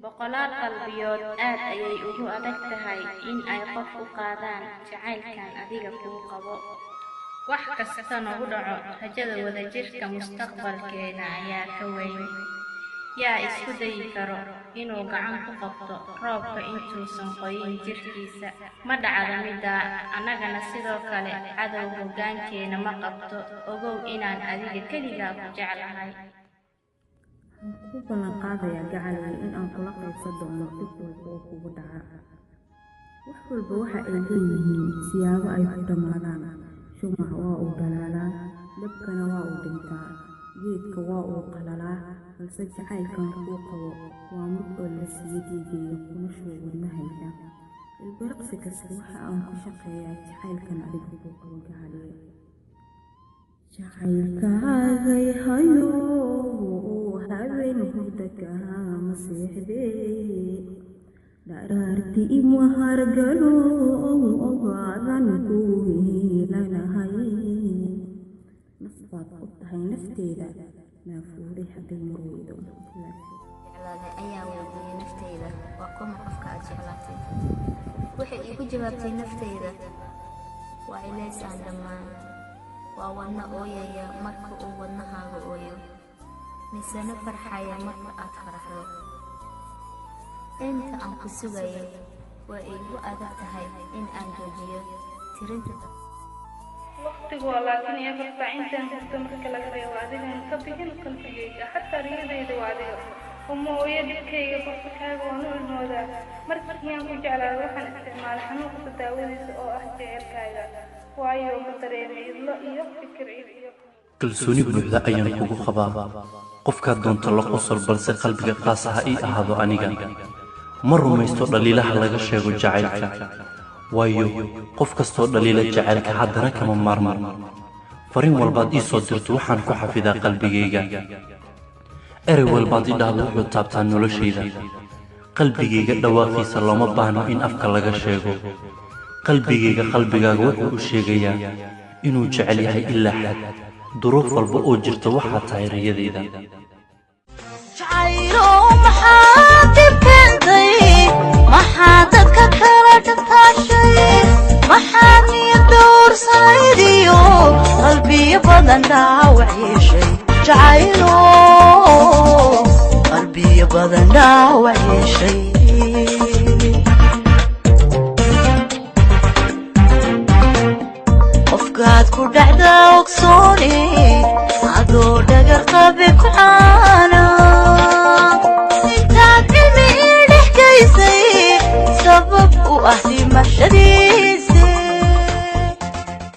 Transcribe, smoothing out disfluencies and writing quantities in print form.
boqolaal qalbiyood aad ayay ugu adag tahay in ay qof u qaadaan jacaylkan adiga kuu qabo. wax kasta nagu dhaco rajada wadajirka mustaqbalkeena ayaa ka weyn. yaa isku dayi karo inuu gacan ku qabto roobka intuusan qoyin jirkiisa. ma dhacdo middaa annagana sidoo kale cadow hoggaankeena ma qabto. ogow inaan adiga keligaa ku jeclahay. ku ballan qaadaya gacalay in aan kula qaybsan doono dhib walba oo kugu dhaca. wax walba waxa ay leeyihiin siyaabo ay ku dhammaadaan. shumac waa uu dhalaalaa, dabkana waa uu dhintaa, geedka waa uu qalalaa, balse jacaylkan kuu qabo waa mid oo la siiyo dhiigayo kuna shubo wadnahayga. ilbiriqsi kasta waxa aan ku shaqeeyaa jacaylkan adiga kuu qabo gacalay. jacaylkaagay hayo habeen hurda kama seexdee, dharaartii mahargalo ogaadan ku helanahay. nafbaad u tahay nafteeda naafuuday hadday marweydo. jeclaaday ayaa weydiiyey nafteyda waa kuma qofka aad jeclaatay. waxay iigu jawaabtay nafteyda waa ilays aan dhammaan. waa wadna ooyaya marka uu wadnahaaga ooyo, misena farxaya marka aad faraxdo. inta aan ku sugayay waa iigu adag tahay in aan joojiyo tirinta. waqtigu laakiin iyo farfacintan kasta marka laga reebo adigan ka bixin qalbigayga. xataa riyadayda waa adiga. uma ooyo dhibkayga qorfakaaga waan u ilmoodaa. markiiyaan ku jeclaada waxaan isticmaalay xanuunka daawadiisa oo ah jecelkaaga. waayo ma dareemay idlo iyo fikir iyo kalsooni buuxda ayaan kugu qabaa. qofkaad doonto la qosol balse qalbiga qaas ha ii ahaado aniga. ma rumaysto dhaliilaha laga sheego jacaylka, waayo qof kastoo dhaliila jacaylka haddana kama maarmaan. fariin walbaad ii soo dirto waxaan ku xafidaa qalbigayga. erey walbaad ii dhahdo wuxuu taabtaa noloshayda. qalbigayga dhawaaqiisa looma baahno in afka laga sheego. qalbigayga qalbigaaga wuxuu u sheegayaa inuu jecel yahay ilaa xad. duruuf walba oo jirta waxaa tahay riyadayda. maxaa dadka kala dhaqaashay, maxaa niyad doorsaydiyo qalbiyo badan dhaawac yeeshay. jacaylo qalbiyo badan dhaawac yeeshay. qofkaad ku dhacda ogsooni adoo dhagar qabe